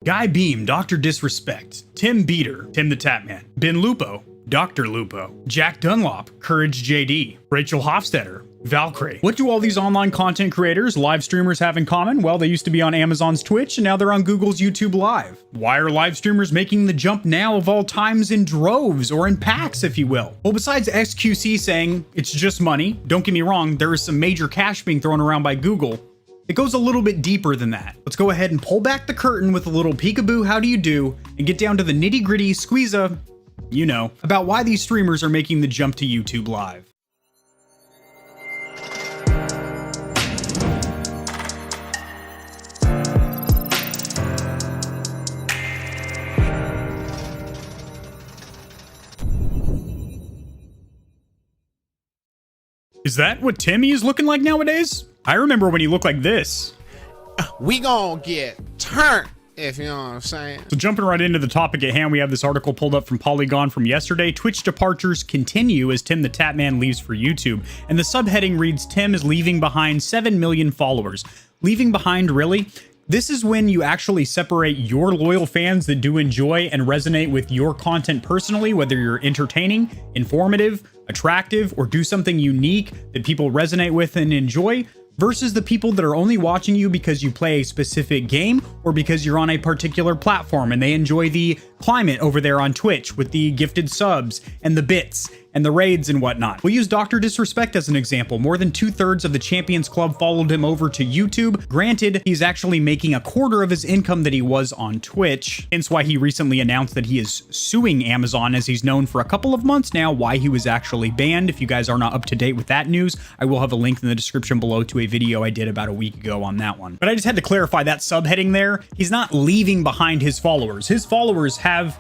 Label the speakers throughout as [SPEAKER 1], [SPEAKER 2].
[SPEAKER 1] Guy Beam, Dr. Disrespect, Tim Beater, TimtheTatman, Ben Lupo, DrLupo, Jack Dunlop, Courage JD, Rachel Hofstetter, Valkyrie. What do all these online content creators, live streamers have in common? Well, they used to be on Amazon's Twitch and now they're on Google's YouTube Live. Why are live streamers making the jump now of all times in droves or in packs, if you will? Well, besides XQC saying it's just money, don't get me wrong, there is some major cash being thrown around by Google. It goes a little bit deeper than that. Let's go ahead and pull back the curtain with a little peekaboo how do you do and get down to the nitty gritty squeeza, you know, about why these streamers are making the jump to YouTube Live. Is that what Timmy is looking like nowadays? I remember when he looked like this.
[SPEAKER 2] We gonna get turned, if you know what I'm saying.
[SPEAKER 1] So jumping right into the topic at hand, we have this article pulled up from Polygon from yesterday. Twitch departures continue as TimtheTatman leaves for YouTube. And the subheading reads, Tim is leaving behind 7 million followers. Leaving behind, really? This is when you actually separate your loyal fans that do enjoy and resonate with your content personally, whether you're entertaining, informative, attractive, or do something unique that people resonate with and enjoy, versus the people that are only watching you because you play a specific game or because you're on a particular platform and they enjoy the climate over there on Twitch with the gifted subs and the bits and the raids and whatnot. We'll use Dr. Disrespect as an example. More than 2/3 of the Champions Club followed him over to YouTube. Granted, he's actually making a quarter of his income that he was on Twitch, hence why he recently announced that he is suing Amazon, as he's known for a couple of months now why he was actually banned. If you guys are not up to date with that news, I will have a link in the description below to a video I did about a week ago on that one. But I just had to clarify that subheading there. He's not leaving behind his followers. His followers have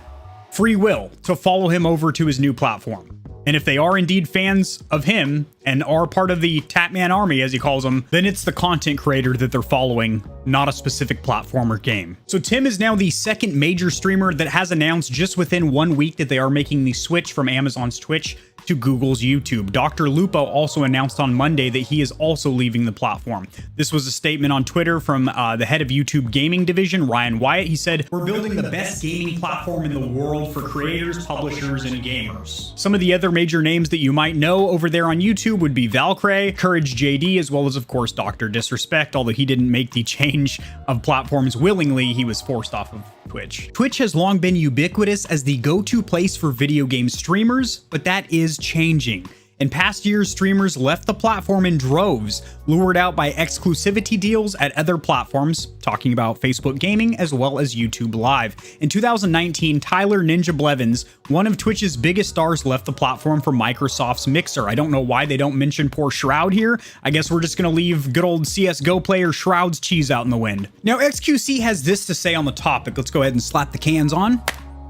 [SPEAKER 1] free will to follow him over to his new platform. And if they are indeed fans of him and are part of the Tatman army, as he calls them, then it's the content creator that they're following, not a specific platform or game. So Tim is now the second major streamer that has announced just within 1 week that they are making the switch from Amazon's Twitch to Google's YouTube. DrLupo also announced on Monday that he is also leaving the platform. This was a statement on Twitter from the head of YouTube gaming division, Ryan Wyatt. He said, "We're building the best gaming platform in the world for creators, publishers, and gamers." Some of the other major names that you might know over there on YouTube would be Valkyrie, Courage JD, as well as, of course, Dr. Disrespect. Although he didn't make the change of platforms willingly, he was forced off of Twitch. Twitch has long been ubiquitous as the go-to place for video game streamers, but that is changing. In past years, streamers left the platform in droves, lured out by exclusivity deals at other platforms, talking about Facebook Gaming as well as YouTube Live. In 2019, Tyler Ninja Blevins, one of Twitch's biggest stars, left the platform for Microsoft's Mixer. I don't know why they don't mention poor Shroud here. I guess we're just going to leave good old CSGO player Shroud's cheese out in the wind. Now, XQC has this to say on the topic. Let's go ahead and slap the cans on.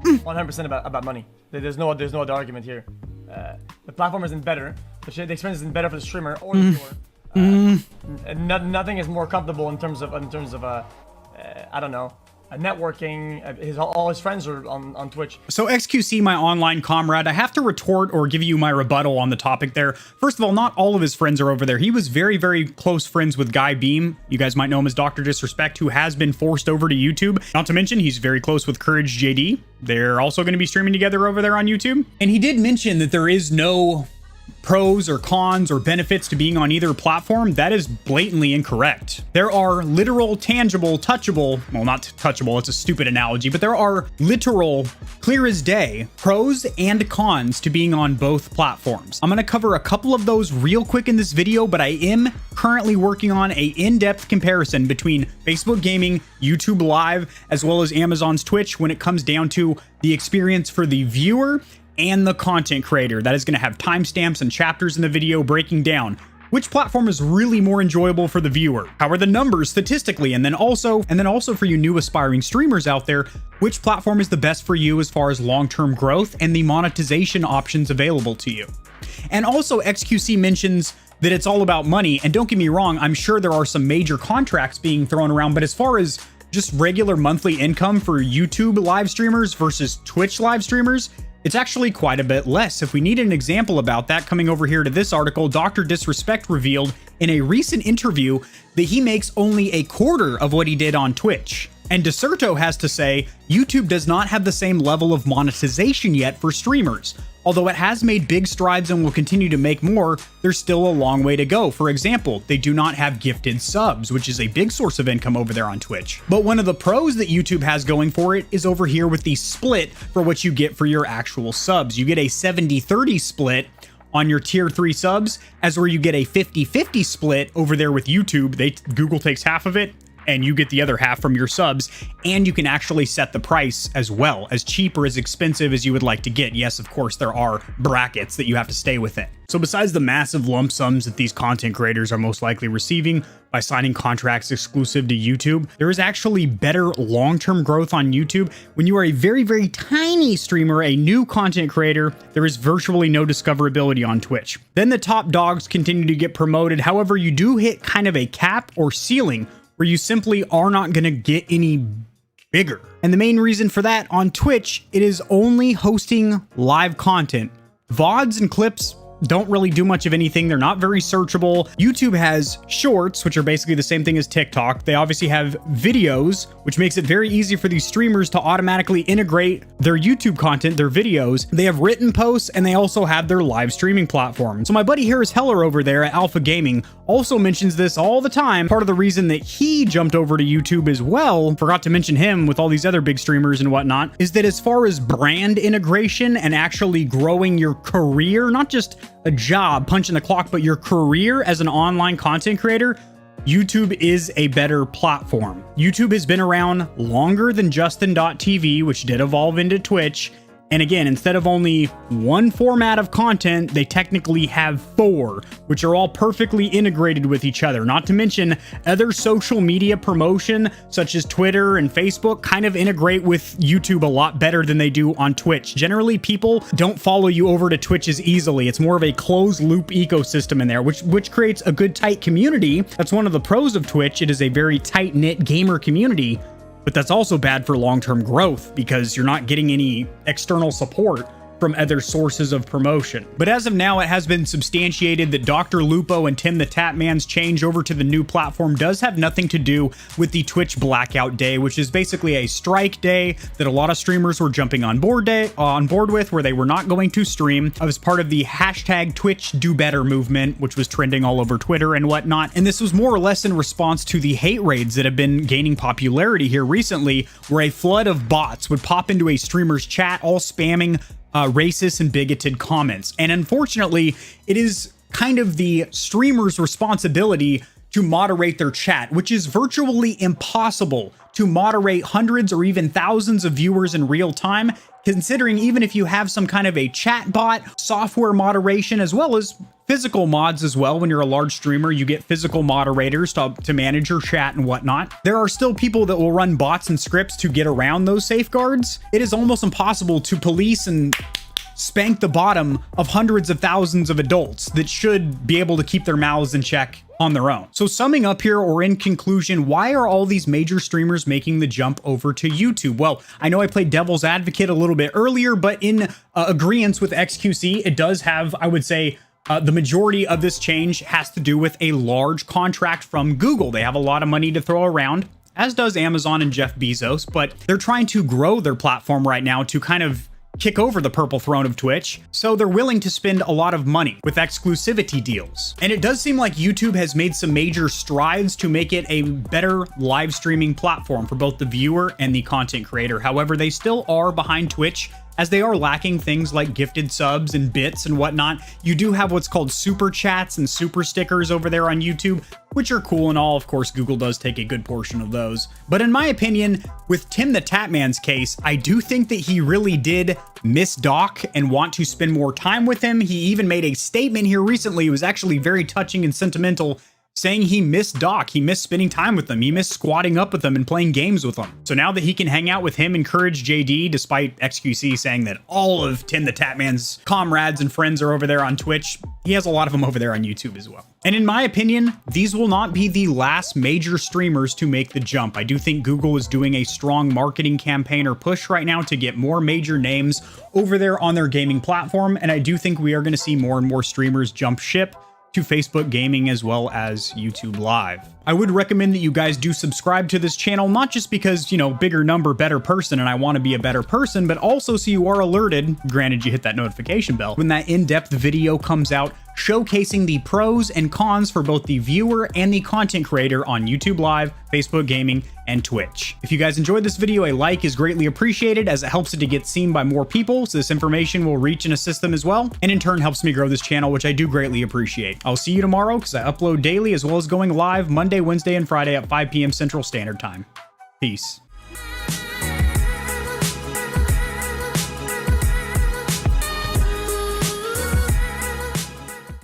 [SPEAKER 3] 100% about money. There's no other argument here. The platform isn't better. The experience isn't better for the streamer or the viewer. Nothing is more comfortable in terms of I don't know, networking. All his friends are on Twitch.
[SPEAKER 1] So XQC, my online comrade, I have to retort or give you my rebuttal on the topic there. First of all, not all of his friends are over there. He was very, very close friends with Guy Beam. You guys might know him as Dr. Disrespect, who has been forced over to YouTube. Not to mention, he's very close with Courage JD. They're also going to be streaming together over there on YouTube. And he did mention that there is no pros or cons or benefits to being on either platform. That is blatantly incorrect. There are literal, tangible, touchable, well, not touchable, it's a stupid analogy, but there are literal, clear as day, pros and cons to being on both platforms. I'm going to cover a couple of those real quick in this video, but I am currently working on a in-depth comparison between Facebook Gaming, YouTube Live, as well as Amazon's Twitch when it comes down to the experience for the viewer and the content creator. That is going to have timestamps and chapters in the video breaking down which platform is really more enjoyable for the viewer. How are the numbers statistically? And then also for you new aspiring streamers out there, which platform is the best for you as far as long-term growth and the monetization options available to you. And also XQC mentions that it's all about money. And don't get me wrong, I'm sure there are some major contracts being thrown around, but as far as just regular monthly income for YouTube live streamers versus Twitch live streamers, it's actually quite a bit less. If we need an example about that, coming over here to this article, Dr. Disrespect revealed in a recent interview that he makes only a quarter of what he did on Twitch. And Deserto has to say, YouTube does not have the same level of monetization yet for streamers. Although it has made big strides and will continue to make more, there's still a long way to go. For example, they do not have gifted subs, which is a big source of income over there on Twitch. But one of the pros that YouTube has going for it is over here with the split for what you get for your actual subs. You get a 70-30 split on your tier 3 subs, as where you get a 50-50 split over there with YouTube. Google takes half of it, and you get the other half from your subs, and you can actually set the price as well, as cheap or as expensive as you would like to get. Yes, of course, there are brackets that you have to stay within. So besides the massive lump sums that these content creators are most likely receiving by signing contracts exclusive to YouTube, there is actually better long-term growth on YouTube. When you are a very, very tiny streamer, a new content creator, there is virtually no discoverability on Twitch. Then the top dogs continue to get promoted. However, you do hit kind of a cap or ceiling where you simply are not going to get any bigger. And the main reason for that, on Twitch, it is only hosting live content. VODs and clips don't really do much of anything. They're not very searchable. YouTube has shorts, which are basically the same thing as TikTok. They obviously have videos, which makes it very easy for these streamers to automatically integrate their YouTube content, their videos. They have written posts, and they also have their live streaming platform. So my buddy Harris Heller over there at Alpha Gaming also mentions this all the time. Part of the reason that he jumped over to YouTube as well, forgot to mention him with all these other big streamers and whatnot, is that as far as brand integration and actually growing your career, not just a job, punching the clock, but your career as an online content creator, YouTube is a better platform. YouTube has been around longer than Justin.tv, which did evolve into Twitch. And again, instead of only one format of content, they technically have 4, which are all perfectly integrated with each other. Not to mention other social media promotion, such as Twitter and Facebook, kind of integrate with YouTube a lot better than they do on Twitch. Generally, people don't follow you over to Twitch as easily. It's more of a closed loop ecosystem in there, which creates a good tight community. That's one of the pros of Twitch. It is a very tight-knit gamer community. But that's also bad for long-term growth because you're not getting any external support from other sources of promotion. But as of now, it has been substantiated that DrLupo and TimtheTatman's change over to the new platform does have nothing to do with the Twitch Blackout Day, which is basically a strike day that a lot of streamers were jumping on board with, where they were not going to stream. It was part of the hashtag Twitch Do Better movement, which was trending all over Twitter and whatnot. And this was more or less in response to the hate raids that have been gaining popularity here recently, where a flood of bots would pop into a streamer's chat, all spamming racist and bigoted comments. And unfortunately, it is kind of the streamer's responsibility to moderate their chat, which is virtually impossible to moderate hundreds or even thousands of viewers in real time, considering even if you have some kind of a chat bot, software moderation, as well as physical mods as well. When you're a large streamer, you get physical moderators to manage your chat and whatnot. There are still people that will run bots and scripts to get around those safeguards. It is almost impossible to police and spank the bottom of hundreds of thousands of adults that should be able to keep their mouths in check on their own. So summing up here, or in conclusion, why are all these major streamers making the jump over to YouTube? Well, I know I played devil's advocate a little bit earlier, but in agreeance with XQC, it does have, I would say, the majority of this change has to do with a large contract from Google. They have a lot of money to throw around, as does Amazon and Jeff Bezos, but they're trying to grow their platform right now to kind of kick over the purple throne of Twitch, so they're willing to spend a lot of money with exclusivity deals. And it does seem like YouTube has made some major strides to make it a better live streaming platform for both the viewer and the content creator. However, they still are behind Twitch, as they are lacking things like gifted subs and bits and whatnot. You do have what's called super chats and super stickers over there on YouTube, which are cool and all. Of course, Google does take a good portion of those. But in my opinion, with TimtheTatman's case, I do think that he really did miss Doc and want to spend more time with him. He even made a statement here recently. It was actually very touching and sentimental, saying he missed Doc, he missed spending time with them, he missed squatting up with them and playing games with them. So now that he can hang out with him, encourage JD, despite XQC saying that all of TimtheTatman's comrades and friends are over there on Twitch, he has a lot of them over there on YouTube as well. And in my opinion, these will not be the last major streamers to make the jump. I do think Google is doing a strong marketing campaign or push right now to get more major names over there on their gaming platform, and I do think we are going to see more and more streamers jump ship to Facebook gaming as well as YouTube Live. I would recommend that you guys do subscribe to this channel, not just because, you know, bigger number, better person, and I want to be a better person, but also so you are alerted, granted you hit that notification bell, when that in-depth video comes out showcasing the pros and cons for both the viewer and the content creator on YouTube Live, Facebook Gaming, and Twitch. If you guys enjoyed this video, a like is greatly appreciated as it helps it to get seen by more people, so this information will reach and assist them as well, and in turn helps me grow this channel, which I do greatly appreciate. I'll see you tomorrow because I upload daily as well as going live Monday, Wednesday, and Friday at 5 p.m. Central Standard Time. Peace.